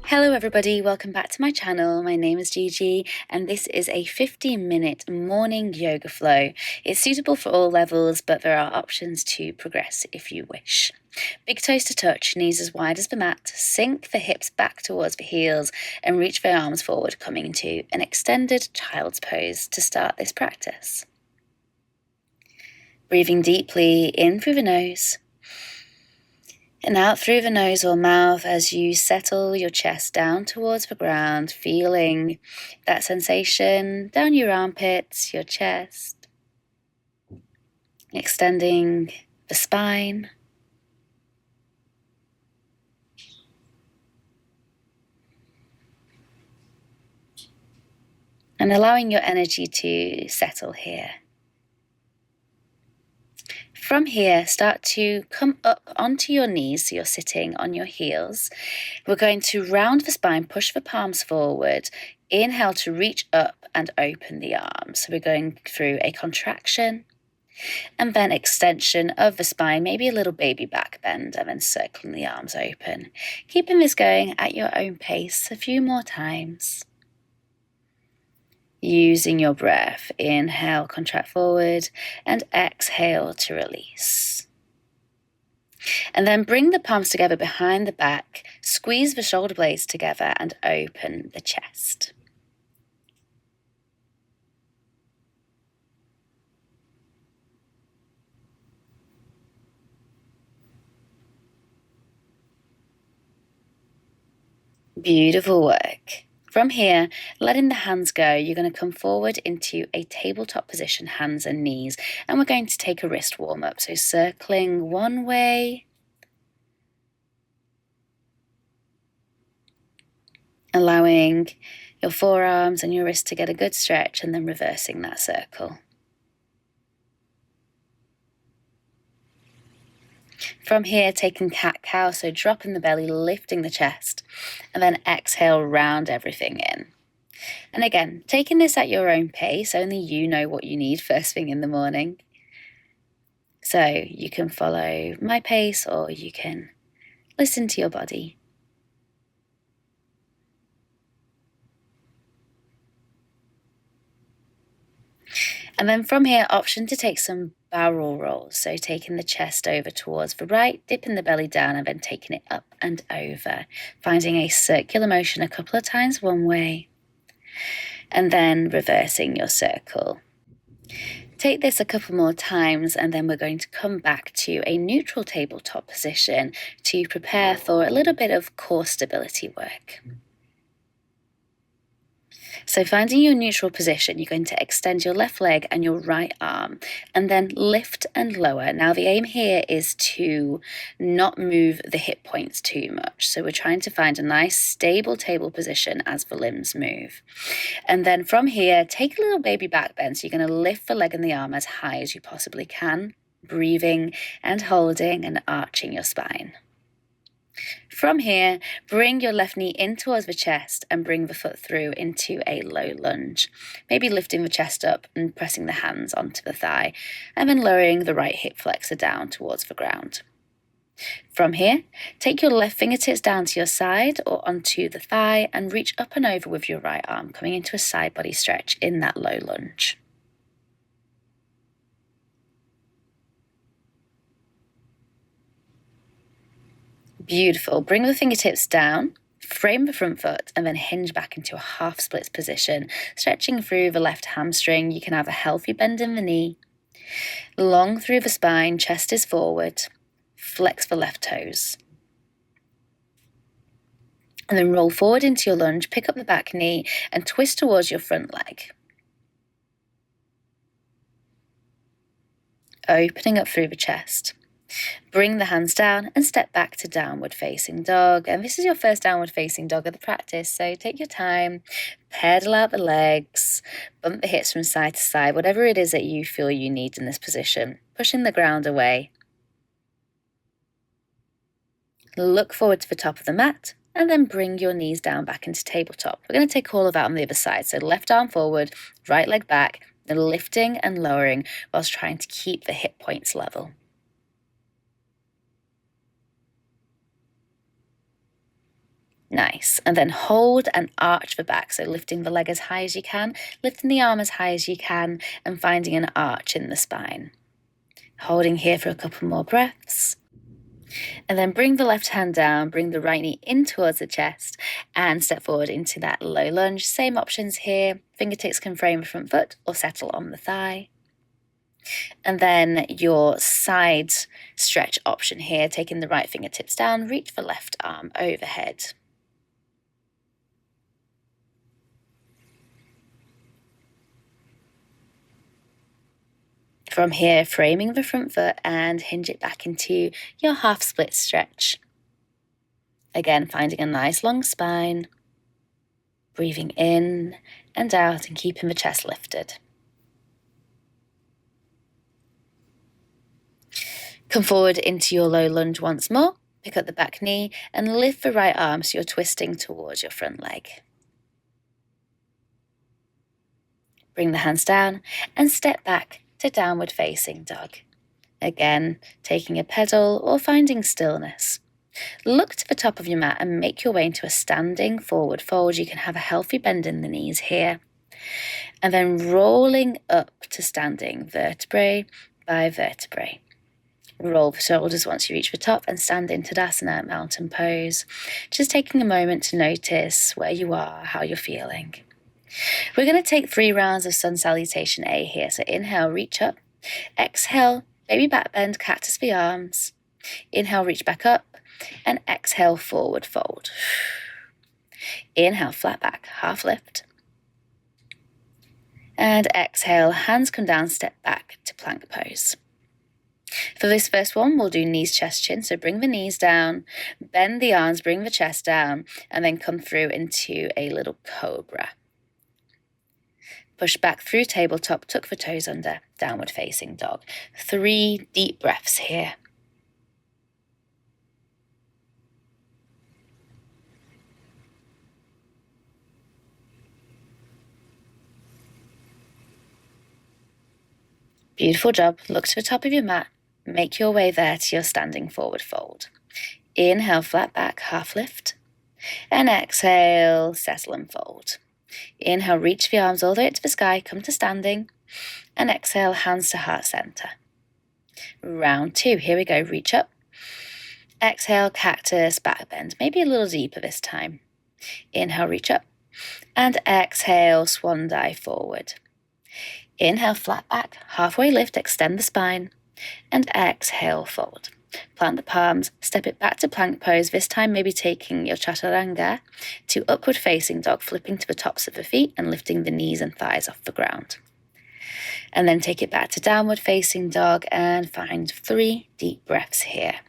Hello everybody, welcome back to my channel. My name is GeGe and this is a 15-minute morning yoga flow. It's suitable for all levels, but there are options to progress if you wish. Big toes to touch, knees as wide as the mat, sink the hips back towards the heels and reach the arms forward, coming into an extended child's pose to start this practice. Breathing deeply in through the nose and out through the nose or mouth as you settle your chest down towards the ground, feeling that sensation down your armpits, your chest, extending the spine. And allowing your energy to settle here. From here, start to come up onto your knees, so you're sitting on your heels. We're going to round the spine, push the palms forward. Inhale to reach up and open the arms. So we're going through a contraction and then extension of the spine, maybe a little baby back bend, and then circling the arms open. Keeping this going at your own pace a few more times. Using your breath, inhale, contract forward, and exhale to release. And then bring the palms together behind the back, squeeze the shoulder blades together and open the chest. Beautiful work. From here, letting the hands go, you're going to come forward into a tabletop position, hands and knees, and we're going to take a wrist warm up. So circling one way, allowing your forearms and your wrists to get a good stretch, and then reversing that circle. From here, taking cat-cow, so dropping the belly, lifting the chest, and then exhale, round everything in. And again, taking this at your own pace, only you know what you need first thing in the morning. So you can follow my pace or you can listen to your body. And then from here, option to take some barrel rolls. So taking the chest over towards the right, dipping the belly down and then taking it up and over. Finding a circular motion a couple of times one way. And then reversing your circle. Take this a couple more times and then we're going to come back to a neutral tabletop position to prepare for a little bit of core stability work. So finding your neutral position, you're going to extend your left leg and your right arm and then lift and lower. Now the aim here is to not move the hip points too much. So we're trying to find a nice stable table position as the limbs move. And then from here, take a little baby back bend. So you're going to lift the leg and the arm as high as you possibly can, breathing and holding and arching your spine. From here, bring your left knee in towards the chest and bring the foot through into a low lunge. Maybe lifting the chest up and pressing the hands onto the thigh, and then lowering the right hip flexor down towards the ground. From here, take your left fingertips down to your side or onto the thigh and reach up and over with your right arm, coming into a side body stretch in that low lunge. Beautiful. Bring the fingertips down, frame the front foot, and then hinge back into a half splits position, stretching through the left hamstring. You can have a healthy bend in the knee. Long through the spine, chest is forward. Flex the left toes. And then roll forward into your lunge, pick up the back knee, and twist towards your front leg. Opening up through the chest. Bring the hands down and step back to downward facing dog. And this is your first downward facing dog of the practice, so take your time, pedal out the legs, bump the hips from side to side, whatever it is that you feel you need in this position, pushing the ground away. Look forward to the top of the mat and then bring your knees down back into tabletop. We're going to take all of that on the other side, so left arm forward, right leg back, then lifting and lowering whilst trying to keep the hip points level. Nice. And then hold and arch the back. So lifting the leg as high as you can, lifting the arm as high as you can, and finding an arch in the spine. Holding here for a couple more breaths. And then bring the left hand down, bring the right knee in towards the chest, and step forward into that low lunge. Same options here. Fingertips can frame the front foot or settle on the thigh. And then your side stretch option here, taking the right fingertips down, reach the left arm overhead. From here, framing the front foot and hinge it back into your half split stretch. Again, finding a nice long spine, breathing in and out and keeping the chest lifted. Come forward into your low lunge once more, pick up the back knee and lift the right arm so you're twisting towards your front leg. Bring the hands down and step back to downward facing dog. Again, taking a pedal or finding stillness. Look to the top of your mat and make your way into a standing forward fold. You can have a healthy bend in the knees here. And then rolling up to standing vertebrae by vertebrae. Roll the shoulders once you reach the top and stand in Tadasana, mountain pose. Just taking a moment to notice where you are, how you're feeling. We're going to take 3 rounds of sun salutation A here. So inhale, reach up. Exhale, baby back bend, cactus the arms. Inhale, reach back up. And exhale, forward fold. Inhale, flat back, half lift. And exhale, hands come down, step back to plank pose. For this first one, we'll do knees, chest, chin. So bring the knees down, bend the arms, bring the chest down, and then come through into a little cobra. Push back through tabletop, tuck the toes under, downward facing dog. 3 deep breaths here. Beautiful job. Look to the top of your mat. Make your way there to your standing forward fold. Inhale, flat back, half lift. And exhale, settle and fold. Inhale, reach the arms all the way up to the sky, come to standing. And exhale, hands to heart center. Round 2, here we go, reach up. Exhale, cactus, back bend, maybe a little deeper this time. Inhale, reach up. And exhale, swan dive forward. Inhale, flat back, halfway lift, extend the spine. And exhale, fold. Plant the palms, step it back to plank pose, this time maybe taking your chaturanga to upward facing dog, flipping to the tops of the feet and lifting the knees and thighs off the ground. And then take it back to downward facing dog and find 3 deep breaths here.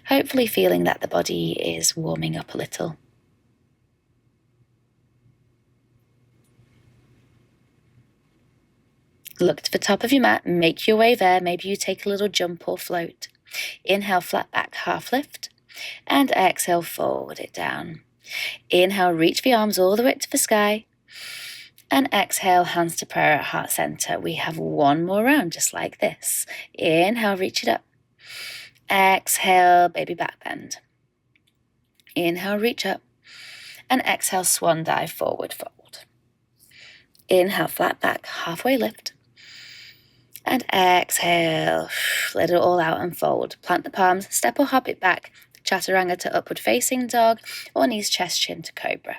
Hopefully feeling that the body is warming up a little. Look to the top of your mat, make your way there. Maybe you take a little jump or float. Inhale, flat back, half lift. And exhale, forward it down. Inhale, reach the arms all the way to the sky. And exhale, hands to prayer at heart center. We have 1 more round, just like this. Inhale, reach it up. Exhale, baby back bend. Inhale, reach up. And exhale, swan dive, forward fold. Inhale, flat back, halfway lift. And exhale, let it all out and fold. Plant the palms, step or hop it back, chaturanga to upward facing dog, or knees, chest, chin to cobra.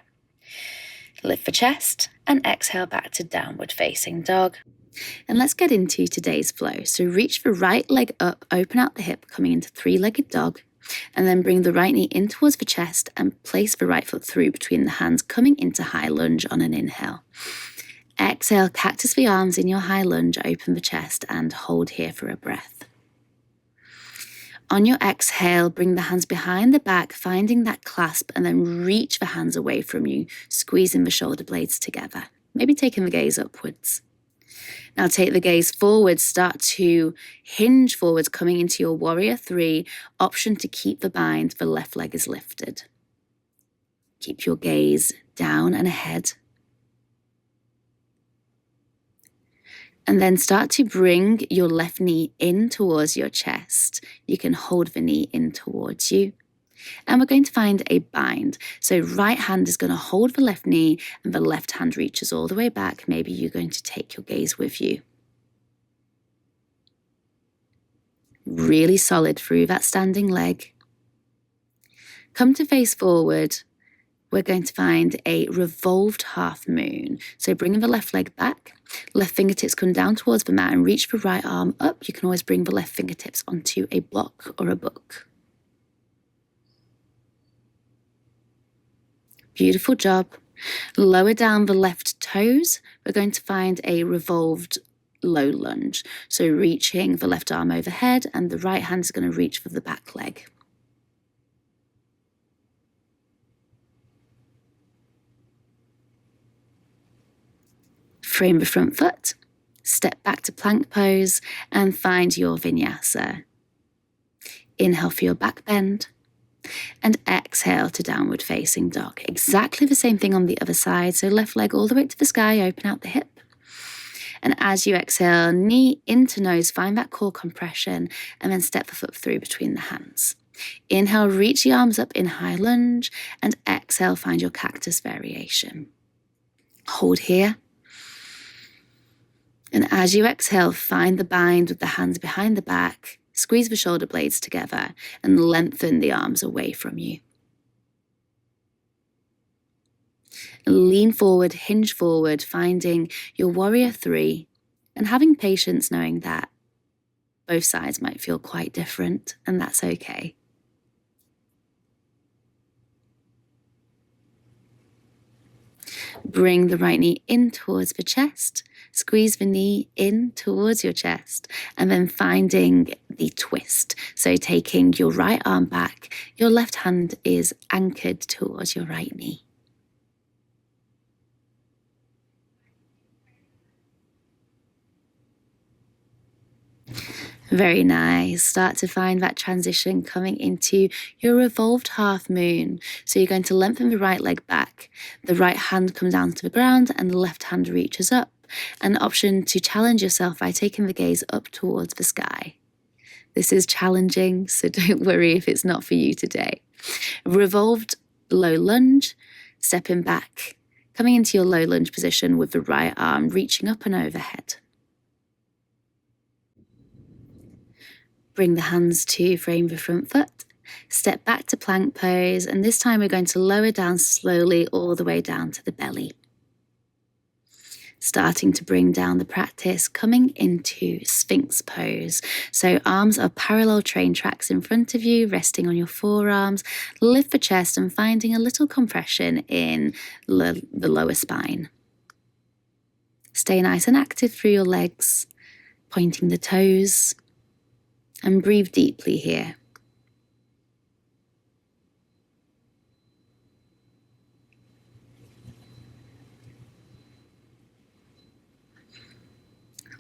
Lift the chest and exhale back to downward facing dog. And let's get into today's flow. So reach the right leg up, open out the hip, coming into 3-legged dog, and then bring the right knee in towards the chest and place the right foot through between the hands, coming into high lunge on an inhale. Exhale, cactus the arms in your high lunge, open the chest and hold here for a breath. On your exhale, bring the hands behind the back, finding that clasp, and then reach the hands away from you, squeezing the shoulder blades together, maybe taking the gaze upwards. Now take the gaze forward, start to hinge forwards, coming into your warrior 3, option to keep the bind, the left leg is lifted. Keep your gaze down and ahead. And then start to bring your left knee in towards your chest. You can hold the knee in towards you. And we're going to find a bind. So right hand is going to hold the left knee and the left hand reaches all the way back. Maybe you're going to take your gaze with you. Really solid through that standing leg. Come to face forward. We're going to find a revolved half moon. So bringing the left leg back, left fingertips come down towards the mat and reach the right arm up. You can always bring the left fingertips onto a block or a book. Beautiful job. Lower down the left toes. We're going to find a revolved low lunge. So reaching the left arm overhead and the right hand is going to reach for the back leg. Frame the front foot, step back to plank pose and find your vinyasa. Inhale for your back bend and exhale to downward facing dog. Exactly the same thing on the other side. So left leg all the way to the sky, open out the hip. And as you exhale, knee into nose, find that core compression and then step the foot through between the hands. Inhale, reach the arms up in high lunge and exhale, find your cactus variation. Hold here. And as you exhale, find the bind with the hands behind the back, squeeze the shoulder blades together and lengthen the arms away from you. Lean forward, hinge forward, finding your warrior three and having patience knowing that both sides might feel quite different and that's okay. Bring the right knee in towards the chest, squeeze the knee in towards your chest, and then finding the twist. So taking your right arm back, your left hand is anchored towards your right knee. Very nice. Start to find that transition coming into your revolved half moon. So you're going to lengthen the right leg back. The right hand comes down to the ground and the left hand reaches up. An option to challenge yourself by taking the gaze up towards the sky. This is challenging, so don't worry if it's not for you today. Revolved low lunge, stepping back, coming into your low lunge position with the right arm reaching up and overhead. Bring the hands to frame the front foot, step back to plank pose, and this time we're going to lower down slowly all the way down to the belly. Starting to bring down the practice, coming into Sphinx pose. So arms are parallel train tracks in front of you, resting on your forearms, lift the chest and finding a little compression in the lower spine. Stay nice and active through your legs, pointing the toes. And breathe deeply here.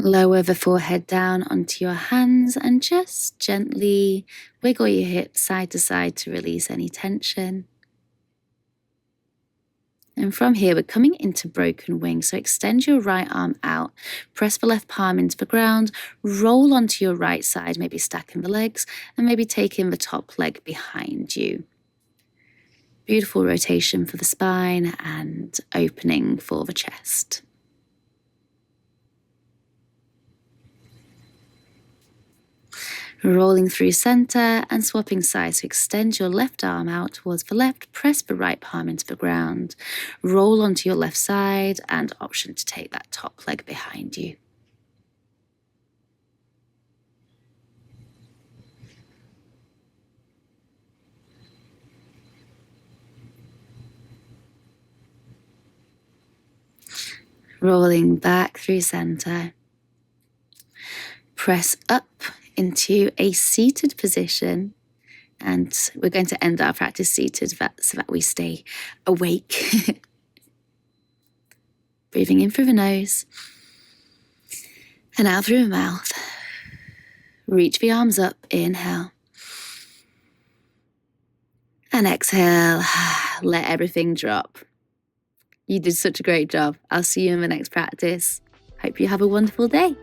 Lower the forehead down onto your hands and just gently wiggle your hips side to side to release any tension. And from here, we're coming into broken wing. So extend your right arm out, press the left palm into the ground, roll onto your right side, maybe stacking the legs, and maybe taking the top leg behind you. Beautiful rotation for the spine and opening for the chest. Rolling through center and swapping sides. So extend your left arm out towards the left, press the right palm into the ground, roll onto your left side and option to take that top leg behind you. Rolling back through center. Press up into a seated position, and we're going to end our practice seated so that we stay awake. Breathing in through the nose and out through the mouth. Reach the arms up, inhale. And exhale, let everything drop. You did such a great job. I'll see you in the next practice. Hope you have a wonderful day.